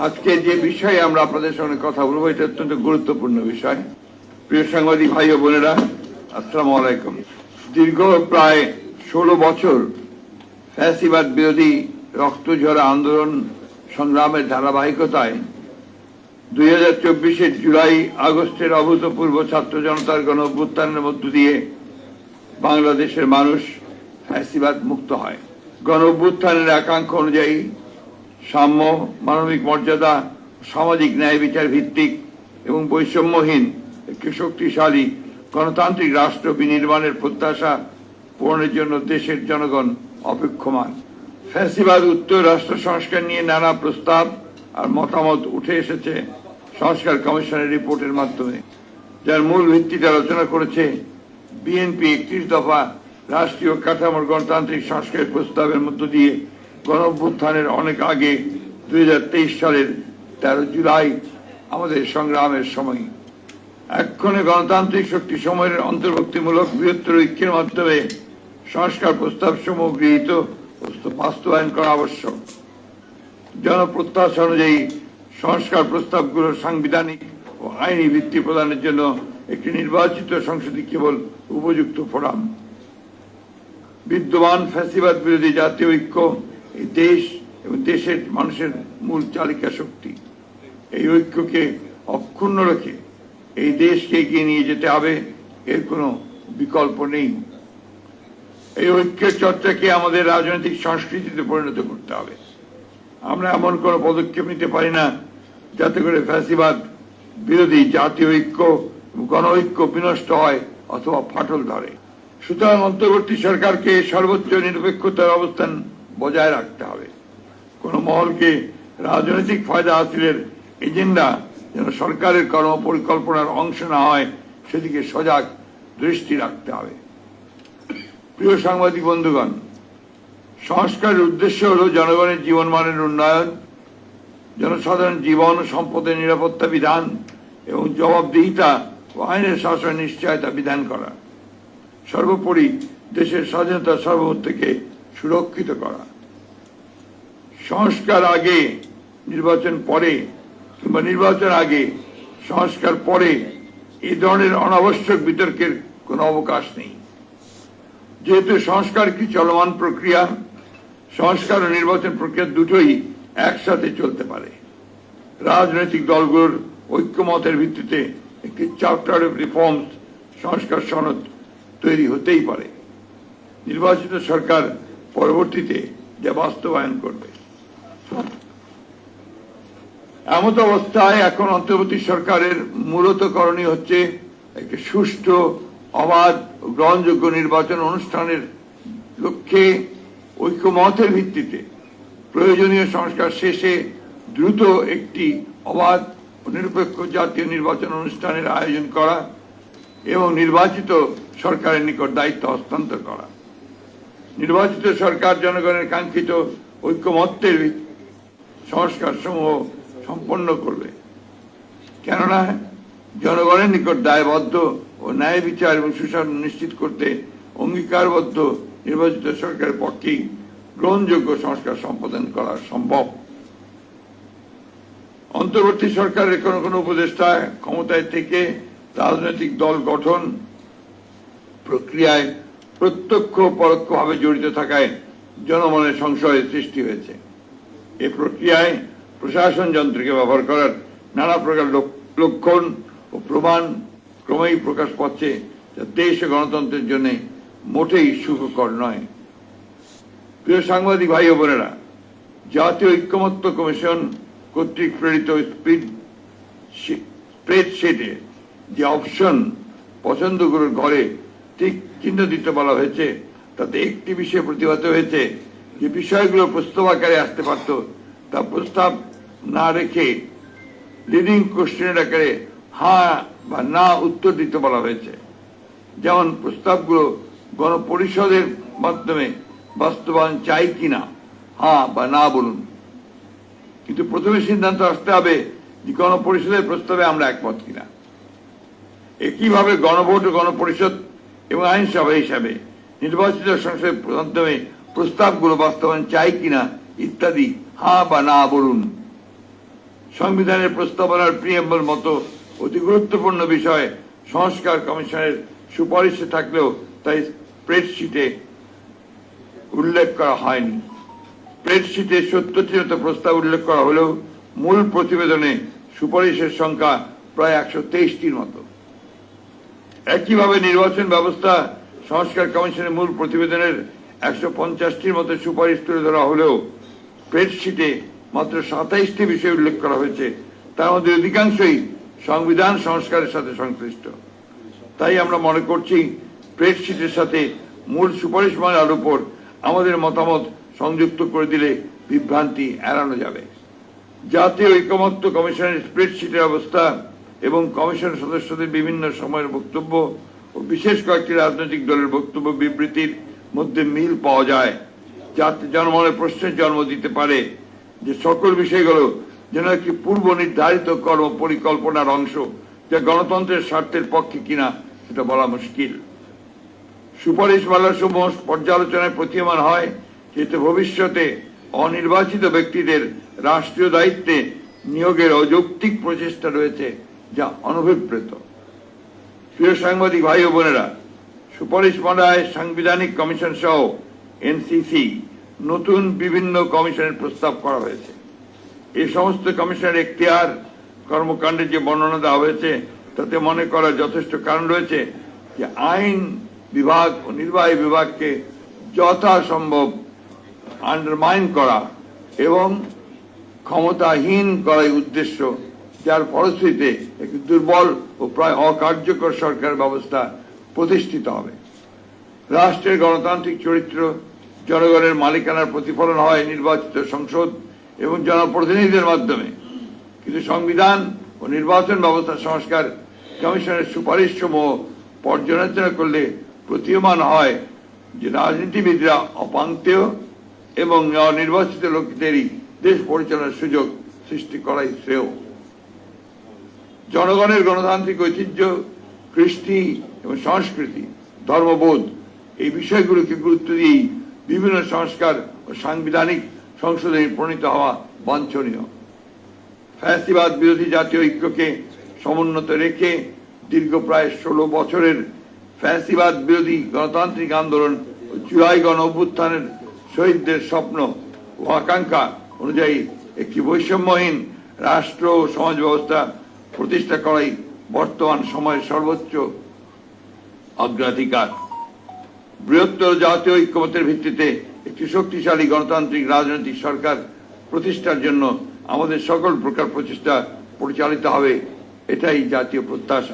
আজকে যে বিষয়ে আমরা আপনাদের সঙ্গে কথা বলবো এটা অত্যন্ত গুরুত্বপূর্ণ বিষয়। প্রিয় সাংবাদিক ভাই ও বোনেরা, আসসালামু আলাইকুম। দীর্ঘ প্রায় 16 বছর ফ্যাসিবাদ বিরোধী রক্তঝরা আন্দোলন সংগ্রামের ধারাবাহিকতায় 2024 জুলাই আগস্টের অভূতপূর্ব ছাত্র জনতার গণ অভ্যুত্থানের মধ্য দিয়ে বাংলাদেশের মানুষ ফ্যাসিবাদ মুক্ত হয়। গণ অভ্যুত্থানের আকাঙ্ক্ষা অনুযায়ী সাম্য, মানবিক মর্যাদা, সামাজিক ন্যায় বিচার ভিত্তিক এবং বৈষম্যহীন একটি শক্তিশালী গণতান্ত্রিক রাষ্ট্র বিনির্মাণের প্রত্যাশা পূরণের জন্য দেশের জনগণ অপেক্ষমান। ফ্যাসিবাদ উত্তর রাষ্ট্র সংস্কার নিয়ে নানা প্রস্তাব আর মতামত উঠে এসেছে সংস্কার কমিশনের রিপোর্টের মাধ্যমে, যার মূল ভিত্তিতে আলোচনা করেছে বিএনপি 31 দফা রাষ্ট্রীয় কাঠামোর গণতান্ত্রিক সংস্কারের প্রস্তাবের মধ্য দিয়ে গণঅভ্যুত্থানের অনেক আগে 2023 সালের 13 জুলাই আমাদের সংগ্রামের সময়। এক্ষণে গণতান্ত্রিক শক্তি সময়ের অন্তর্ভুক্তিমূলক বৃহত্তর ঐক্যের মাধ্যমে সংস্কার প্রস্তাব সমূহ গৃহীত বাস্তবায়ন করা আবশ্যক। জনপ্রত্যাশা অনুযায়ী সংস্কার প্রস্তাবগুলো সাংবিধানিক ও আইনি ভিত্তি প্রদানের জন্য একটি নির্বাচিত সংসদই কেবল উপযুক্ত ফোরাম। বিদ্যমান ফ্যাসিবাদ বিরোধী জাতীয় ঐক্য এই দেশ এবং দেশের মানুষের মূল চালিকা শক্তি। এই ঐক্যকে অক্ষুণ্ণ রেখে এই দেশকে এগিয়ে নিয়ে যেতে হবে, এর কোনো বিকল্প নেই। এই ঐক্যের চর্চাকে আমাদের রাজনৈতিক সংস্কৃতিতে পরিণত করতে হবে। আমরা এমন কোনো পদক্ষেপ নিতে পারি না যাতে করে ফ্যাসিবাদ বিরোধী জাতীয় ঐক্য গণ ঐক্য বিনষ্ট হয় অথবা ফাটল ধরে। সুতরাং অন্তর্বর্তী সরকারকে সর্বোচ্চ নিরপেক্ষতার অবস্থান বজায় রাখতে হবে। কোন মহলকে রাজনৈতিক ফায়দা হাসিলের এজেন্ডা যেন সরকারের কর্মপরিকল্পনার অংশ না হয় সেদিকে সজাগ দৃষ্টি রাখতে হবে। প্রিয় সাংবাদিক বন্ধুগণ, সংস্কারের উদ্দেশ্য হল জনগণের জীবনমানের উন্নয়ন, জনসাধারণ জীবন ও সম্পদের নিরাপত্তা বিধান এবং জবাবদিহিতা ও আইনের শাসন নিশ্চয়তা বিধান করা, সর্বোপরি দেশের স্বাধীনতা সার্বভৌমত্বকে সুরক্ষিত করা। সংস্কার আগে নির্বাচন পরে কিংবা নির্বাচন আগে সংস্কার পরে এই ধরনের অনাবশ্যক বিতর্কের কোনো অবকাশ নেই। যেহেতু সংস্কার কি চলমান প্রক্রিয়া, সংস্কার ও নির্বাচন প্রক্রিয়া দুটোই একসাথে চলতে পারে। রাজনৈতিক দলগুলোর ঐক্যমতের ভিত্তিতে একটি চার্টার অফ রিফর্মস সংস্কার সনদ তৈরি হতেই পারে। নির্বাচিত সরকার পরবর্তীতে যা বাস্তবায়ন করবে। এমত অবস্থায় এখন অন্তর্বর্তী সরকারের মূলত করণীয় হচ্ছে একটি সুষ্ঠু, অবাধ ও গ্রহণযোগ্য নির্বাচন অনুষ্ঠানের লক্ষ্যে ঐক্যমতের ভিত্তিতে প্রয়োজনীয় সংস্কার শেষে দ্রুত একটি অবাধ ও নিরপেক্ষ জাতীয় নির্বাচন অনুষ্ঠানের আয়োজন করা এবং নির্বাচিত সরকারের নিকট দায়িত্ব হস্তান্তর করা। নির্বাচিত সরকার জনগণের কাঙ্ক্ষিত ঐক্যমত্যের সংস্কার সমূহ সম্পন্ন করবে, কেননা জনগণের নিকট দায়বদ্ধ ও ন্যায় বিচার এবং সুশাসন নিশ্চিত করতে অঙ্গীকারবদ্ধ নির্বাচিত সরকারের পক্ষেই গ্রহণযোগ্য সংস্কার সম্পাদন করা সম্ভব। অন্তর্বর্তী সরকারের কোন কোন উপদেষ্টা ক্ষমতায় থেকে রাজনৈতিক দল গঠন প্রক্রিয়ায় প্রত্যক্ষ পরোক্ষভাবে জড়িত থাকায় জনমনের সংশয়ের সৃষ্টি হয়েছে। এই প্রক্রিয়ায় প্রশাসন যন্ত্রকে ব্যবহার করার নানা প্রকার লক্ষণ ও প্রমাণ ক্রমেই প্রকাশ পাচ্ছে, যা দেশ ও গণতন্ত্রের জন্য মোটেই সুখকর নয়। প্রিয় সাংবাদিক ভাই ও বোনেরা, জাতীয় ঐক্যমত্য কমিশন কর্তৃক প্রেরিত স্প্রেডশিটে যে অপশন পছন্দগুলোর ঘরে ঠিক চিহ্ন দিতে বলা হয়েছে, তাতে একটি বিষয়ে প্রতিবাদ হয়েছে যে বিষয়গুলো প্রস্তাব আকারে আসতে পারত তা প্রস্তাব না রেখে লিডিং কোশ্চেনের আকারে হ্যাঁ বা না উত্তর দিতে বলা হয়েছে। যেমন প্রস্তাবগুলো গণপরিষদের মাধ্যমে বাস্তবায়ন চাই কিনা হ্যাঁ বা না বলুন, কিন্তু প্রথমে সিদ্ধান্ত আসতে হবে যে গণপরিষদের প্রস্তাবে আমরা একমত কিনা। একইভাবে গণভোট ও গণপরিষদ এবং আইনসভা হিসাবে নির্বাচিত সংসদের মাধ্যমে প্রস্তাবগুলো বাস্তবায়ন চাই কিনা ইত্যাদি হ্যাঁ বা না বলুন। সংবিধানের প্রস্তাবনার প্রিয়েম্বল মতো অতি গুরুত্বপূর্ণ বিষয় সংস্কার কমিশনের সুপারিশে থাকলেও তাই স্প্রেডশিটে উল্লেখ করা হয়নি। স্প্রেডশিটে 70টির মতো প্রস্তাব উল্লেখ করা হলেও মূল প্রতিবেদনে সুপারিশের সংখ্যা প্রায় 123টির মতো। একইভাবে নির্বাচন ব্যবস্থা সংস্কার কমিশনের মূল প্রতিবেদনের 150টির মতো সুপারিশ তুলে ধরা হলেও স্প্রেডশিটে মাত্র 27টি বিষয় উল্লেখ করা হয়েছে, তার মধ্যে অধিকাংশই সংবিধান সংস্কারের সাথে সংশ্লিষ্ট। তাই আমরা মনে করছি স্প্রেডশিটের সাথে মূল সুপারিশমালার উপর আমাদের মতামত সংযুক্ত করে দিলে বিভ্রান্তি এড়ানো যাবে। জাতীয় ঐকমত্য কমিশনের স্প্রেডশিটের অবস্থা এবং কমিশন সদস্যদের বিভিন্ন সময়ের বক্তব্য ও বিশেষ কয়েকটি রাজনৈতিক দলের বক্তব্য বিবৃতির মধ্যে মিল পাওয়া যায়, যাতে জনমনে প্রশ্নের জন্ম দিতে পারে যে সকল বিষয়গুলো যেন একটি পূর্ব নির্ধারিত কর্ম পরিকল্পনার অংশ, যা গণতন্ত্রের স্বার্থের পক্ষে কিনা সেটা বলা মুশকিল। সুপারিশমালার সমূহ পর্যালোচনায় প্রতীয়মান হয় যেতে ভবিষ্যতে অনির্বাচিত ব্যক্তিদের রাষ্ট্রীয় দায়িত্বে নিয়োগের অযৌক্তিক প্রচেষ্টা রয়েছে, যা অনভিপ্রেত। প্রিয় সাংবাদিক ভাই ও বোনেরা, সুপারিশমালায় সাংবিধানিক কমিশন সহ এনসিসি নতুন বিভিন্ন কমিশনের প্রস্তাব করা হয়েছে। এই সমস্ত কমিশনের এখতিয়ার কর্মকাণ্ডের যে বর্ণনা দেওয়া হয়েছে তাতে মনে করার যথেষ্ট কারণ রয়েছে যে আইন বিভাগ ও নির্বাহী বিভাগকে যথাসম্ভব আন্ডারমাইন করা এবং ক্ষমতাহীন করাই উদ্দেশ্য, যার ফলশ্রুতিতে একটি দুর্বল ও প্রায় অকার্যকর সরকার ব্যবস্থা প্রতিষ্ঠিত হবে। রাষ্ট্রের গণতান্ত্রিক চরিত্র জনগণের মালিকানার প্রতিফলন হয় নির্বাচিত সংসদ এবং জনপ্রতিনিধিদের মাধ্যমে, কিন্তু সংবিধান ও নির্বাচন ব্যবস্থা সংস্কার কমিশনের সুপারিশ সমূহ পর্যালোচনা করলে প্রতীয়মান হয় যে রাজনীতিবিদরা অপাঙ্ক্তেয় এবং নির্বাচিত লোকদেরই দেশ পরিচালনার সুযোগ সৃষ্টি করাই শ্রেয়। জনগণের গণতান্ত্রিক ঐতিহ্য, কৃষ্টি এবং সংস্কৃতি, ধর্মবোধ এই বিষয়গুলোকে গুরুত্ব দিয়েই বিভিন্ন সংস্কার ও সাংবিধানিক সংশোধনী প্রণীত হওয়া বাঞ্ছনীয়। ফ্যাসিবাদ বিরোধী জাতীয় ঐক্যকে সমুন্নত রেখে দীর্ঘ প্রায় 16 বছরের ফ্যাসিবাদ বিরোধী গণতান্ত্রিক আন্দোলন ও জুলাই গণ অভ্যুত্থানের শহীদদের স্বপ্ন ও আকাঙ্ক্ষা অনুযায়ী একটি বৈষম্যহীন রাষ্ট্র ও সমাজ ব্যবস্থা প্রতিষ্ঠা করাই বর্তমান সময়ের সর্বোচ্চ অগ্রাধিকার। বৃহত্তর জাতীয় ঐক্যমত্যের ভিত্তিতে একটি শক্তিশালী গণতান্ত্রিক রাজনৈতিক সরকার প্রতিষ্ঠার জন্য আমাদের সকল প্রকার প্রচেষ্টা পরিচালিত হবে, এটাই জাতীয় প্রত্যাশা।